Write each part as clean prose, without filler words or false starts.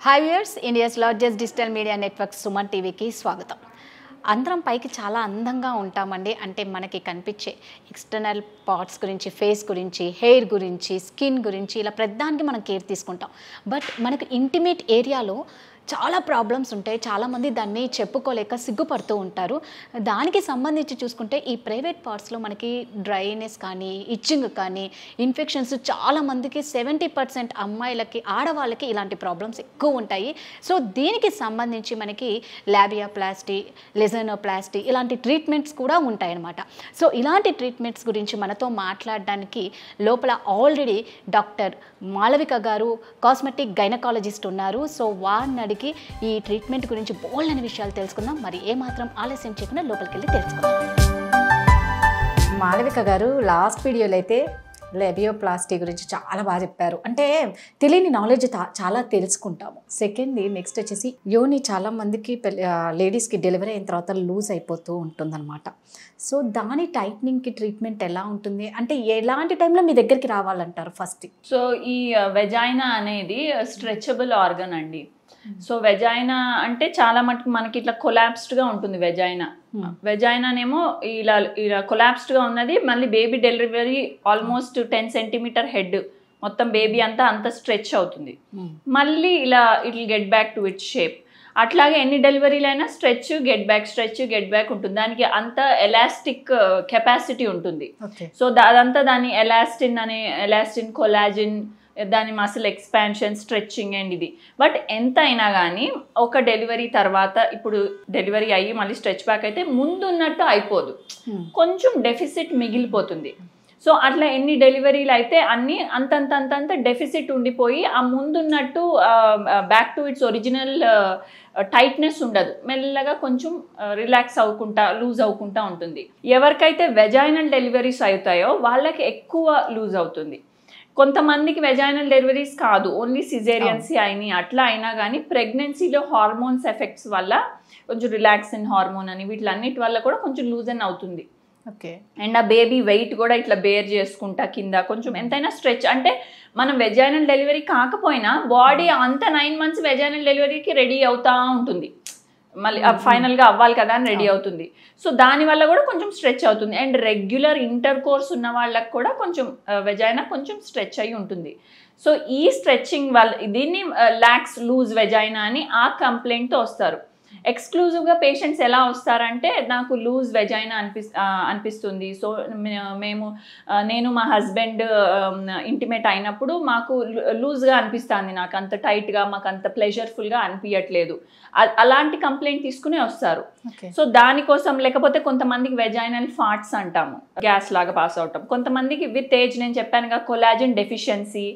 Hi viewers, India's largest digital media network Suman టీవీకి స్వాగతం. అందరం పైకి చాలా అందంగా ఉంటామండి. అంటే మనకి కనిపించే ఎక్స్టర్నల్ పార్ట్స్ గురించి, ఫేస్ గురించి, హెయిర్ గురించి, స్కిన్ గురించి ఇలా ప్రతిదానికి మనం కేర్ తీసుకుంటాం. బట్ మనకు ఇంటిమేట్ ఏరియాలో చాలా ప్రాబ్లమ్స్ ఉంటాయి. చాలామంది దాన్ని చెప్పుకోలేక సిగ్గుపడుతూ ఉంటారు. దానికి సంబంధించి చూసుకుంటే ఈ ప్రైవేట్ పార్ట్స్లో మనకి డ్రైనెస్ కానీ, ఇచ్చింగ్ కానీ, ఇన్ఫెక్షన్స్ చాలామందికి 70% అమ్మాయిలకి, ఆడవాళ్ళకి ఇలాంటి ప్రాబ్లమ్స్ ఎక్కువ ఉంటాయి. సో దీనికి సంబంధించి మనకి లాబియోప్లాస్టీ, లెజనోప్లాస్టీ ఇలాంటి ట్రీట్మెంట్స్ కూడా ఉంటాయన్నమాట. సో ఇలాంటి ట్రీట్మెంట్స్ గురించి మనతో మాట్లాడడానికి లోపల ఆల్రెడీ డాక్టర్ మాళవిక గారు, కాస్మెటిక్ గైనకాలజిస్ట్ ఉన్నారు. సో వారిని ఈ ట్రీట్మెంట్ గురించి బోల్డని విషయాలు తెలుసుకుందాం. మరి ఏమాత్రం ఆలస్యం చేయకుండా లోపలికి వెళ్ళి తెలుసుకుందాం. మాళవిక గారు లాస్ట్ వీడియోలో అయితే లాబియోప్లాస్టీ గురించి చాలా బాగా చెప్పారు. అంటే తెలియని నాలెడ్జ్ చాలా తెలుసుకుంటాము. సెకండ్ నెక్స్ట్ వచ్చేసి యోని చాలా మందికి లేడీస్కి డెలివరీ అయిన తర్వాత లూజ్ అయిపోతూ ఉంటుందన్నమాట. సో దాని టైట్నింగ్కి ట్రీట్మెంట్ ఎలా ఉంటుంది, అంటే ఎలాంటి టైంలో మీ దగ్గరికి రావాలంటారు ఫస్ట్? సో ఈ వెజైనా అనేది స్ట్రెచబుల్ ఆర్గన్ అండి. సో వెజైనా అంటే చాలా మటుకు మనకి ఇట్లా కొలాప్స్డ్గా ఉంటుంది. వెజైనానేమో ఇలా ఇలా కొలాప్స్డ్గా ఉన్నది. మళ్ళీ baby delivery almost 10 centimetre head మొత్తం బేబీ అంతా స్ట్రెచ్ అవుతుంది. మళ్ళీ ఇలా it will get back to its shape. అట్లాగే ఎన్ని డెలివరీలు అయినా stretch get back, stretch get back ఉంటుంది. దానికి అంత ఎలాస్టిక్ కెపాసిటీ ఉంటుంది. సో అదంతా దాని ఎలాస్టిన్, కొలాజిన్, దాని మసిల్ ఎక్స్పాన్షన్, స్ట్రెచ్చింగ్ అండ్ ఇది. బట్ ఎంత అయినా కానీ ఒక డెలివరీ తర్వాత, ఇప్పుడు డెలివరీ అయ్యి మళ్ళీ స్ట్రెచ్ బ్యాక్ అయితే ముందున్నట్టు అయిపోదు, కొంచెం డెఫిసిట్ మిగిలిపోతుంది. సో అట్లా ఎన్ని డెలివరీలు అయితే అన్ని అంతంత డెఫిసిట్ ఉండిపోయి ఆ ముందున్నట్టు back to its original tightness ఉండదు. మెల్లగా కొంచెం రిలాక్స్ అవ్వకుండా, లూజ్ అవ్వకుండా ఉంటుంది. ఎవరికైతే వెజైనల్ డెలివరీస్ అవుతాయో వాళ్ళకి ఎక్కువ లూజ్ అవుతుంది. కొంతమందికి వెజైనల్ డెలివరీస్ కాదు, ఓన్లీ సిజేరియన్సీ అయినాయి. అట్లా అయినా కానీ ప్రెగ్నెన్సీలో హార్మోన్స్ ఎఫెక్ట్స్ వల్ల కొంచెం రిలాక్సిన్ హార్మోన్ అని వీటిలన్నిటి వల్ల కూడా కొంచెం లూజన్ అవుతుంది. ఓకే. అండ్ ఆ బేబీ వెయిట్ కూడా ఇట్లా బేర్ చేసుకుంటా కింద కొంచెం ఎంతైనా స్ట్రెచ్. అంటే మనం వెజైనల్ డెలివరీ కాకపోయినా బాడీ అంత 9 months వెజైనల్ డెలివరీకి రెడీ అవుతూ ఉంటుంది. మళ్ళీ ఫైనల్గా అవ్వాలి కదా అని రెడీ అవుతుంది. సో దానివల్ల కూడా కొంచెం స్ట్రెచ్ అవుతుంది. అండ్ రెగ్యులర్ ఇంటర్ కోర్స్ ఉన్న వాళ్ళకి కూడా కొంచెం వెజైనా కొంచెం స్ట్రెచ్ అయి ఉంటుంది. సో ఈ స్ట్రెచ్చింగ్ వల్ల దీన్ని లాక్స్ లూజ్ వెజైనా అని ఆ కంప్లైంట్తో వస్తారు. ఎక్స్క్లూజివ్గా పేషెంట్స్ ఎలా వస్తారంటే, నాకు లూజ్ వెజైనా అనిపిస్తుంది. సో నేను మా హస్బెండ్ ఇంటిమేట్ అయినప్పుడు మాకు లూజ్గా అనిపిస్తుంది, నాకు అంత టైట్గా, మాకు అంత ప్లెజర్ఫుల్గా అనిపించట్లేదు, అలాంటి కంప్లైంట్ తీసుకునే వస్తారు. సో దానికోసం, లేకపోతే కొంతమందికి వెజైనల్ ఫాట్స్ అంటాము, గ్యాస్ లాగా పాస్ అవటం. కొంతమందికి విత్ ఏజ్, నేను చెప్పానుగా కొలాజిన్ డెఫిషియన్సీ,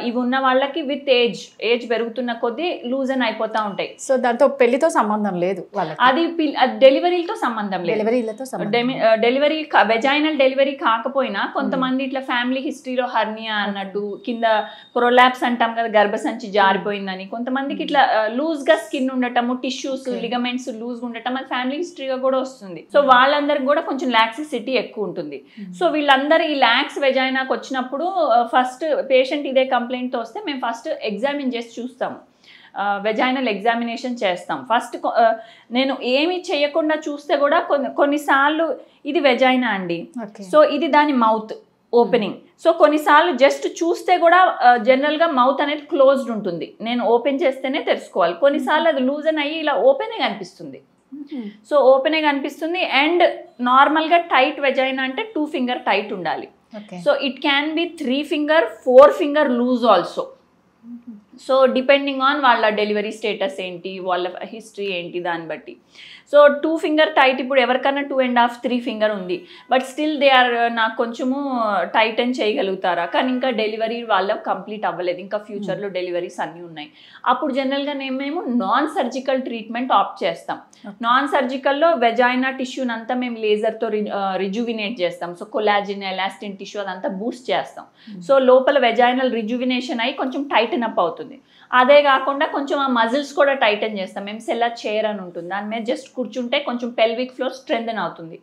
ఇవి ఉన్న వాళ్ళకి విత్ ఏజ్ పెరుగుతున్న కొద్దీ లూజన్ అయిపోతూ ఉంటాయి. సో దాంతో పెళ్లితో సంబంధం లేదు, అది డెలివరీలతో సంబంధం లేదు. డెలివరీ వెజైనల్ డెలివరీ కాకపోయినా కొంతమంది ఇట్లా ఫ్యామిలీ హిస్టరీలో హర్నియా అన్నట్టు, కింద ప్రొలాప్స్ అంటాం కదా, గర్భసంచి జారిపోయిందని, కొంతమందికి ఇట్లా లూజ్ గా స్కిన్ ఉండటము, టిష్యూస్, లిగమెంట్స్ లూజ్ ఉండటం, అది ఫ్యామిలీ హిస్టరీగా కూడా వస్తుంది. సో వాళ్ళందరికి కూడా కొంచెం లాక్సిసిటీ ఎక్కువ ఉంటుంది. సో వీళ్ళందరూ ఈ లాక్స్ వెజైనాకి వచ్చినప్పుడు ఫస్ట్ పేషెంట్ ఇదే కంప్లైంట్తో వస్తే మేము ఫస్ట్ ఎగ్జామిన్ చేసి చూస్తాము, వెజైనల్ ఎగ్జామినేషన్ చేస్తాం. ఫస్ట్ నేను ఏమి చేయకుండా చూస్తే కూడా కొన్నిసార్లు ఇది వెజైనా అండి, సో ఇది దాని మౌత్ ఓపెనింగ్. సో కొన్నిసార్లు జస్ట్ చూస్తే కూడా జనరల్గా మౌత్ అనేది క్లోజ్డ్ ఉంటుంది, నేను ఓపెన్ చేస్తేనే తెలుసుకోవాలి. కొన్నిసార్లు అది లూజన్ అయ్యి ఇలా ఓపెనే కనిపిస్తుంది. సో ఓపెనే కనిపిస్తుంది. అండ్ నార్మల్గా టైట్ వెజైనా అంటే 2 finger టైట్ ఉండాలి. So it can be 3 finger, 4 finger loose also. So depending on వాళ్ళ డెలివరీ స్టేటస్ ఏంటి, వాళ్ళ హిస్టరీ ఏంటి, దాన్ని బట్టి. సో 2 finger టైట్, ఇప్పుడు ఎవరికైనా 2.5, 3 finger ఉంది, బట్ స్టిల్ దే ఆర్ నాకు కొంచెము టైటన్ చేయగలుగుతారా, కానీ ఇంకా డెలివరీ వాళ్ళ కంప్లీట్ అవ్వలేదు, ఇంకా ఫ్యూచర్లో డెలివరీస్ అన్నీ ఉన్నాయి. అప్పుడు జనరల్గా మేము నాన్ సర్జికల్ ట్రీట్మెంట్ ఆప్ట్ చేస్తాం. నాన్ సర్జికల్లో వెజైనా టిష్యూని అంతా మేము లేజర్తో రిజువినేట్ చేస్తాం. సో కొలాజిన్, ఎలాస్టిన్ టిష్యూ అదంతా బూస్ట్ చేస్తాం. సో లోపల వెజైనల్ రిజువినేషన్ అయ్యి కొంచెం టైటన్ అప్ అవుతుంది. అవుతుంది. అదే కాకుండా కొంచెం ఆ మజిల్స్ కూడా టైటన్ చేస్తాం. ఎంసెల్లా చైర్ అని ఉంటుంది, దాని మీద జస్ట్ కూర్చుంటే కొంచెం పెల్విక్ ఫ్లోర్ స్ట్రెంథెన్ అవుతుంది.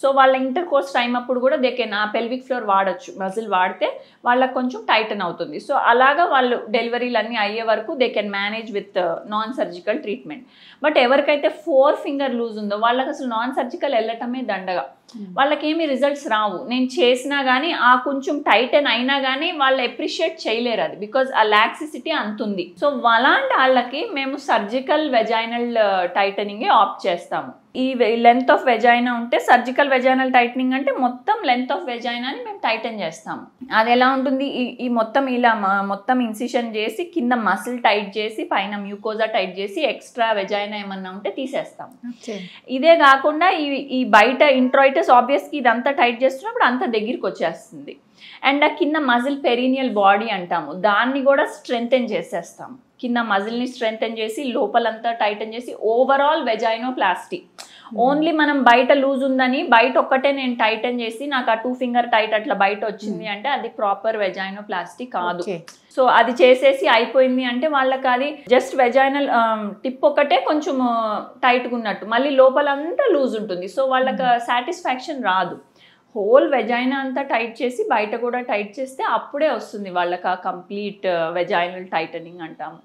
సో వాళ్ళ ఇంటర్ కోర్స్ టైం అప్పుడు కూడా ఆ పెల్విక్ ఫ్లోర్ వాడచ్చు, మజిల్ వాడితే వాళ్ళకి కొంచెం టైటన్ అవుతుంది. సో అలాగా వాళ్ళు డెలివరీలు అన్నీ అయ్యే వరకు they can manage with non surgical treatment. But ఎవరికైతే 4 ఫింగర్ లూజ్ ఉందో వాళ్ళకి అసలు నాన్ సర్జికల్ వెళ్ళటమే దండగా. వాళ్ళకేమి రిజల్ట్స్ రావు. నేను చేసినా కానీ ఆ కొంచెం టైటన్ అయినా కానీ వాళ్ళు అప్రిషియేట్ చేయలేరు అది, బికాజ్ ఆ లాక్సిసిటీ అంతుంది. సో అలాంటి వాళ్ళకి మేము సర్జికల్ వెజైనల్ టైటనింగే ఆప్ట్ చేస్తాము. ఈ లెంత్ ఆఫ్ వెజైనా ఉంటే సర్జికల్ వెజైనల్ టైటనింగ్ అంటే మొత్తం లెంత్ ఆఫ్ వెజైనాని మేము టైటన్ చేస్తాము. అది ఎలా ఉంటుంది, ఈ మొత్తం ఇలా మొత్తం ఇన్సిషన్ చేసి కింద మసిల్ టైట్ చేసి పైన మ్యూకోజా టైట్ చేసి ఎక్స్ట్రా వెజైనా ఏమన్నా ఉంటే తీసేస్తాము. ఇదే కాకుండా ఈ బయట ఇంట్రాయిటస్ ఆబ్వియస్గా ఇదంతా టైట్ చేస్తున్నప్పుడు అంత దగ్గరికి వచ్చేస్తుంది. అండ్ ఆ కింద మజిల్ పెరీనియల్ బాడీ అంటాము, దాన్ని కూడా స్ట్రెంథెన్ చేసేస్తాము. కింద మజిల్ని స్ట్రెంథెన్ చేసి లోపలంతా టైటన్ చేసి ఓవరాల్ వెజైనోప్లాస్టీ. ఓన్లీ మనం బయట లూజ్ ఉందని బయట ఒక్కటే నేను టైటన్ చేసి నాకు ఆ 2 ఫింగర్ టైట్ అట్లా బయట వచ్చింది అంటే అది ప్రాపర్ వెజైనోప్లాస్టీ కాదు. సో అది చేసేసి అయిపోయింది అంటే వాళ్ళకి అది జస్ట్ వెజైనల్ టిప్ ఒకటే కొంచెం టైట్గా ఉన్నట్టు, మళ్ళీ లోపలంతా లూజ్ ఉంటుంది. సో వాళ్ళకి సాటిస్ఫాక్షన్ రాదు. హోల్ వెజైనా అంతా టైట్ చేసి బయట కూడా టైట్ చేస్తే అప్పుడే వస్తుంది వాళ్ళకి ఆ కంప్లీట్ వెజైనల్ టైటనింగ్ అంటాము.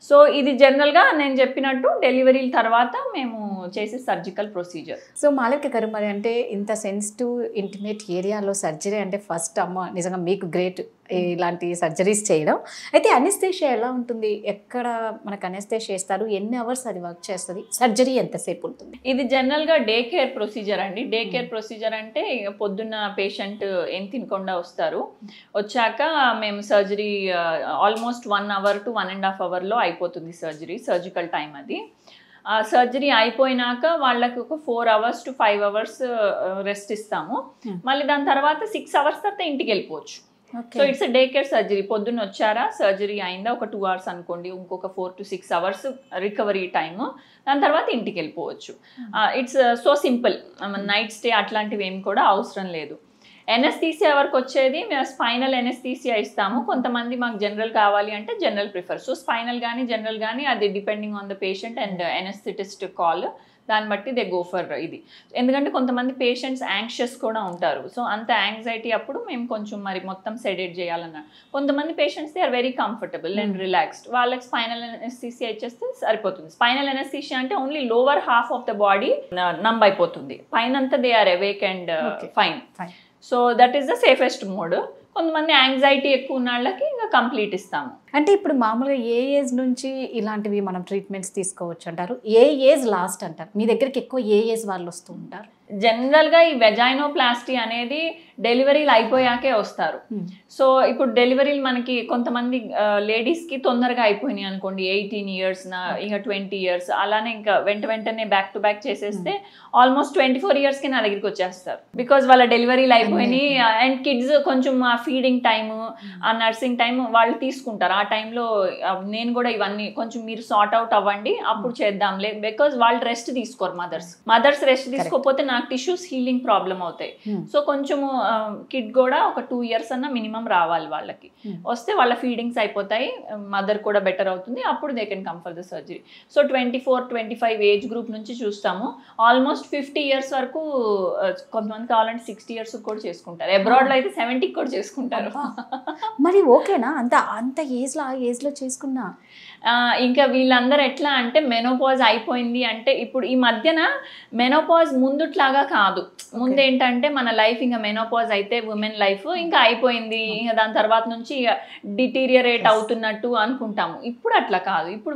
సో ఇది జనరల్గా నేను చెప్పినట్టు డెలివరీల తర్వాత మేము చేసే సర్జికల్ ప్రొసీజర్. సో మాలవిక గారు, మరి అంటే ఇంత సెన్సిటివ్ ఇంటిమేట్ ఏరియాలో సర్జరీ అంటే ఫస్ట్ అమ్మ నిజంగా మీకు గ్రేట్ ఇలాంటి సర్జరీస్ చేయడం. అయితే అనెస్థీషియా ఎలా ఉంటుంది, ఎక్కడ మనకు అనెస్థీషియా చేస్తారు, ఎన్ని అవర్స్ అది వర్క్ చేస్తుంది, సర్జరీ ఎంతసేపు ఉంటుంది? ఇది జనరల్గా డే కేర్ ప్రొసీజర్ అండి. డే కేర్ ప్రొసీజర్ అంటే పొద్దున్న పేషెంట్ ఏం తినకుండా వస్తారు, వచ్చాక మేము surgery almost 1 hour to 1.5 hour అయిపోతుంది సర్జికల్ టైం అది. సర్జరీ అయిపోయినాక వాళ్ళకి ఒక 4 hours to 5 hours రెస్ట్ ఇస్తాము. మళ్ళీ దాని తర్వాత 6 hours తర్వాత ఇంటికి వెళ్ళిపోవచ్చు. So it's day care surgery. పొద్దున్న వచ్చారా, సర్జరీ అయిందా, ఒక 2 hours అనుకోండి, ఇంకొక 4 to 6 hours రికవరీ టైము, దాని తర్వాత ఇంటికి వెళ్ళిపోవచ్చు. It's so simple. Night stay అట్లాంటివి ఏమి కూడా అవసరం లేదు. ఎనస్థీసియా వరకు వచ్చేది మేము స్పైనల్ ఎనస్థీసియా ఇస్తాము. కొంతమంది మాకు జనరల్ కావాలి అంటే జనరల్ ప్రిఫర్. సో స్పైనల్ కానీ జనరల్ కానీ అది depending on the patient and anaesthetist call, దాన్ని బట్టి దే గో ఫర్ ఇది. ఎందుకంటే కొంతమంది పేషెంట్స్ యాంగ్షియస్ కూడా ఉంటారు. సో అంత యాంగ్జైటీ అప్పుడు మేము కొంచెం మరి మొత్తం సెడేట్ చేయాలన్నా. కొంతమంది patients they are very comfortable and relaxed, వాళ్ళకి స్పైనల్ ఎనస్థీసియా ఇచ్చేస్తే సరిపోతుంది. స్పైనల్ ఎనస్థీసియా అంటే only lower half of the body numb అయిపోతుంది, పైనంతా they are awake and fine. So that is the safest mode. కొంతమంది యాంగ్జైటీ ఎక్కువ ఉన్న వాళ్ళకి ఇంకా కంప్లీట్ ఇస్తాము. అంటే ఇప్పుడు మామూలుగా ఏ ఏజ్ నుంచి ఇలాంటివి మనం ట్రీట్మెంట్స్ తీసుకోవచ్చు అంటారు, ఏ ఏజ్ లాస్ట్ అంటారు? మీ దగ్గరికి ఎక్కువ ఏ ఏజ్ వాళ్ళు వస్తూ ఉంటారు? జనరల్గా ఈ వెజైనోప్లాస్టీ అనేది డెలివరీలు అయిపోయాకే వస్తారు. సో ఇప్పుడు డెలివరీలు మనకి కొంతమంది లేడీస్కి తొందరగా అయిపోయినాయి అనుకోండి, 18 years ఇంకా 20 years అలానే ఇంకా వెంటనే బ్యాక్ టు బ్యాక్ చేసేస్తే ఆల్మోస్ట్ 24 yearsకి నా దగ్గరికి వచ్చేస్తారు. బికాజ్ వాళ్ళ డెలివరీలు అయిపోయినాయి అండ్ కిడ్స్ కొంచెం ఆ ఫీడింగ్ టైము, ఆ నర్సింగ్ టైం వాళ్ళు తీసుకుంటారు. ఆ టైంలో నేను కూడా ఇవన్నీ కొంచెం మీరు సార్ట్ అవుట్ అవ్వండి అప్పుడు చేద్దాంలే, బికాజ్ వాళ్ళు రెస్ట్ తీసుకోరు. మదర్స్ రెస్ట్ తీసుకోకపోతే నాకు టిష్యూస్ హీలింగ్ ప్రాబ్లం అవుతాయి. సో కొంచెము కిడ్ కూడా ఒక 2 years అన్న మినిమం రావాలి వాళ్ళకి. వస్తే వాళ్ళ ఫీడింగ్స్ అయిపోతాయి, మదర్ కూడా బెటర్ అవుతుంది, అప్పుడు they can come for the surgery. So 24-25 age group నుంచి చూస్తాము. ఆల్మోస్ట్ 50 years వరకు, కొంతమంది కావాలంటే 60 years కూడా చేసుకుంటారు. అబ్రాడ్లో అయితే 70 కూడా చేసుకుంటారు. మరి ఓకేనా అంత ఏజ్లో చేసుకున్నా? ఇంకా వీళ్ళందరూ ఎట్లా అంటే మెనోపాజ్ అయిపోయింది అంటే, ఇప్పుడు ఈ మధ్యన మెనోపాజ్ ముందుట్లాగా కాదు. ముందేంటంటే మన లైఫ్ ఇంకా మెనోపాజ్ అయితే ఉమెన్ లైఫ్ ఇంకా అయిపోయింది, ఇంకా దాని తర్వాత నుంచి డిటీరియరేట్ అవుతున్నట్టు అనుకుంటాము. ఇప్పుడు అట్లా కాదు. ఇప్పుడు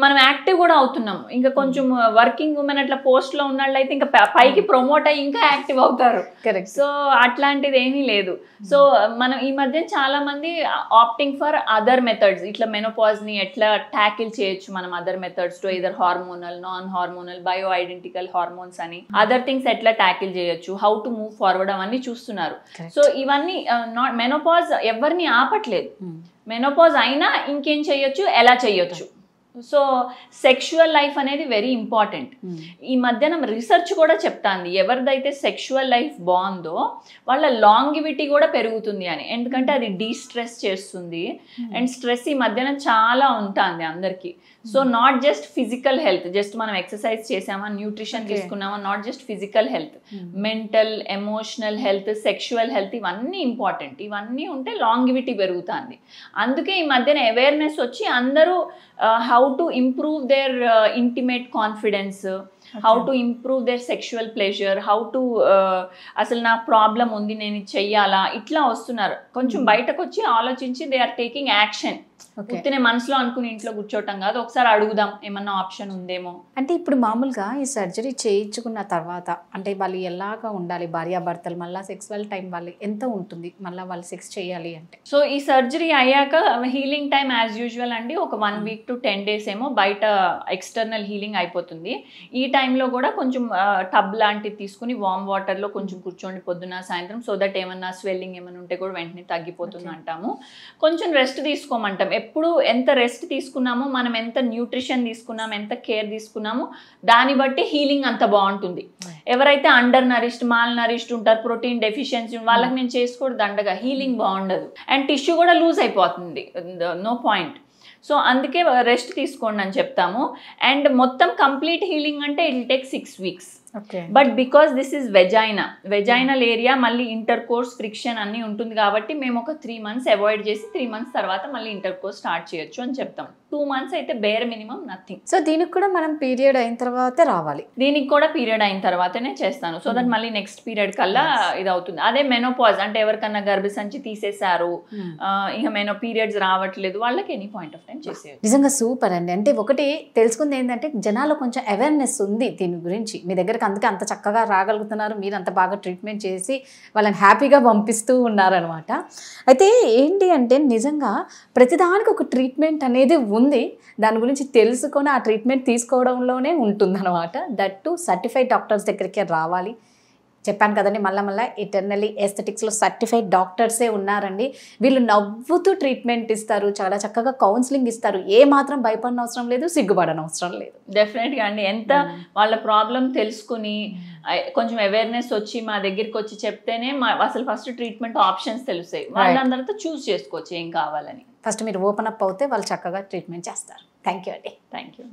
మనం యాక్టివ్ కూడా అవుతున్నాము. ఇంకా కొంచెం వర్కింగ్ ఉమెన్ అట్లా పోస్ట్లో ఉన్న వాళ్ళు అయితే ఇంకా పైకి ప్రమోట్ అయ్యి ఇంకా యాక్టివ్ అవుతారు. సో అట్లాంటిది ఏమీ లేదు. సో మనం ఈ మధ్య చాలా మంది ఆప్టింగ్ ఫర్ అదర్ మెథడ్స్, ఇట్లా మెనోపాజ్ని ఎట్లా ట్యాకిల్ చేయొచ్చు మనం అదర్ మెథడ్స్ తో, either hormonal, non hormonal, bio identical hormones అని అదర్ థింగ్స్ ఎట్లా ట్యాకిల్ చేయొచ్చు, హౌ టు మూవ్ ఫార్వర్డ్ అవన్నీ చూస్తున్నారు. సో ఇవన్నీ మెనోపాజ్ ఎవరిని ఆపట్లేదు. మెనోపాజ్ అయినా ఇంకేం చేయొచ్చు, ఎలా చేయొచ్చు. సో సెక్షువల్ లైఫ్ అనేది వెరీ ఇంపార్టెంట్. ఈ మధ్యాహ్నం రీసెర్చ్ కూడా చెప్తాంది ఎవరిదైతే సెక్షువల్ లైఫ్ బాగుందో వాళ్ళ లాంగివిటీ కూడా పెరుగుతుంది అని. ఎందుకంటే అది డీస్ట్రెస్ చేస్తుంది. అండ్ స్ట్రెస్ ఈ మధ్యాహ్నం చాలా ఉంటుంది అందరికీ. So not just physical health, just మనం ఎక్సర్సైజ్ చేసామా, న్యూట్రిషన్ తీసుకున్నామా, not just physical health, mental, emotional health, sexual health ఇవన్నీ ఇంపార్టెంట్. ఇవన్నీ ఉంటే లాంగివిటీ పెరుగుతుంది. అందుకే ఈ మధ్యన అవేర్నెస్ వచ్చి అందరూ how to improve their intimate confidence, how to improve their sexual pleasure, how to అసలు నా ప్రాబ్లం ఉంది నేను ఇది చెయ్యాలా, ఇట్లా వస్తున్నారు. కొంచెం బయటకు వచ్చి ఆలోచించి దే ఆర్ టేకింగ్ యాక్షన్. ఉత్తినే మనసులో అనుకుని ఇంట్లో కూర్చోవటం కాదు, ఒకసారి అడుగుదాం ఏమన్నా ఆప్షన్ ఉందేమో. అంటే ఇప్పుడు మామూలుగా ఈ సర్జరీ చేయించుకున్న తర్వాత అంటే వాళ్ళు ఎలాగా ఉండాలి, భార్యాభర్తలు మళ్ళీ సెక్సువల్ టైం వాళ్ళు ఎంత ఉంటుంది మళ్ళీ వాళ్ళు సెక్స్ చేయాలి అంటే? సో ఈ సర్జరీ అయ్యాక హీలింగ్ టైం యాజ్ యూజువల్ అండి ఒక 1 week to 10 days ఏమో బయట ఎక్స్టర్నల్ హీలింగ్ అయిపోతుంది. ఈ టైంలో కూడా కొంచెం టబ్ లాంటిది తీసుకుని వామ్ వాటర్లో కొంచెం కూర్చోండి పొద్దున సాయంత్రం, సో దట్ ఏమన్నా స్వెల్లింగ్ ఏమైనా ఉంటే కూడా వెంటనే తగ్గిపోతుంది అంటాము. కొంచెం రెస్ట్ తీసుకోమంటాం. ఎప్పుడు ఎంత రెస్ట్ తీసుకున్నామో, మనం ఎంత న్యూట్రిషన్ తీసుకున్నాము, ఎంత కేర్ తీసుకున్నామో దాన్ని బట్టి హీలింగ్ అంత బాగుంటుంది. ఎవరైతే అండర్ నరిష్డ్, మాల్ నరిష్డ్ ఉంటారు, ప్రోటీన్ డెఫిషియన్సీ వాళ్ళకి నేను చేసుకోవడం దండగా హీలింగ్ బాగుండదు. అండ్ టిష్యూ కూడా లూజ్ అయిపోతుంది, నో పాయింట్. సో అందుకే రెస్ట్ తీసుకోండి అని చెప్తాము. అండ్ మొత్తం కంప్లీట్ హీలింగ్ అంటే it will take 6 weeks. But because this is vaginal area, మళ్ళీ ఇంటర్ కోర్స్ ఫ్రిక్షన్ అన్నీ ఉంటుంది కాబట్టి మేము ఒక 3 months అవాయిడ్ చేసి 3 months తర్వాత మళ్ళీ ఇంటర్ కోర్స్ స్టార్ట్ చేయొచ్చు అని చెప్తాం. 2 months అయితే బేర్ మినిమం నథింగ్. సో దీనికి కూడా మనం పీరియడ్ అయిన తర్వాతే రావాలి? దీనికి కూడా పీరియడ్ అయిన తర్వాతనే చేస్తాను. సో దట్ మళ్ళీ నెక్స్ట్ పీరియడ్ కల్లా ఇది అవుతుంది. అదే మెనోపాజ్ అంటే ఎవరికన్నా గర్భసంచి తీసేశారు, ఇక పీరియడ్స్ రావట్లేదు, వాళ్ళకి ఎనీ పాయింట్ ఆఫ్ టైం చేసేది. నిజంగా సూపర్ అండి. అంటే ఒకటి తెలుసుకుంది ఏంటంటే జనాల్లో కొంచెం అవేర్నెస్ ఉంది దీని గురించి. మీ దగ్గర అందుకే అంత చక్కగా రాగలుగుతున్నారు, మీరు అంత బాగా ట్రీట్మెంట్ చేసి వాళ్ళని హ్యాపీగా పంపిస్తూ ఉన్నారనమాట. అయితే ఏంటి అంటే నిజంగా ప్రతిదానికి ఒక ట్రీట్మెంట్ అనేది ఉంది. దాని గురించి తెలుసుకొని ఆ ట్రీట్మెంట్ తీసుకోవడంలోనే ఉంటుందన్నమాట. దట్ టు సర్టిఫైడ్ డాక్టర్స్ దగ్గరికి రావాలి. చెప్పాను కదండి, మళ్ళీ ఇటర్నల్లీ ఎస్థెటిక్స్లో సర్టిఫైడ్ డాక్టర్సే ఉన్నారండి. వీళ్ళు నవ్వుతూ ట్రీట్మెంట్ ఇస్తారు, చాలా చక్కగా కౌన్సిలింగ్ ఇస్తారు. ఏ మాత్రం భయపడిన అవసరం లేదు, సిగ్గుపడని అవసరం లేదు. డెఫినెట్గా అండి. ఎంత వాళ్ళ ప్రాబ్లం తెలుసుకుని కొంచెం అవేర్నెస్ వచ్చి మా దగ్గరికి వచ్చి చెప్తేనే అసలు ఫస్ట్ ట్రీట్మెంట్ ఆప్షన్స్ తెలుస్తాయి. వాళ్ళందరితో చూస్ చేసుకోవచ్చు ఏం కావాలని. ఫస్ట్ మీరు ఓపెన్ అప్ అవుతే వాళ్ళు చక్కగా ట్రీట్మెంట్ చేస్తారు. థ్యాంక్ యూ అండి. Thank you.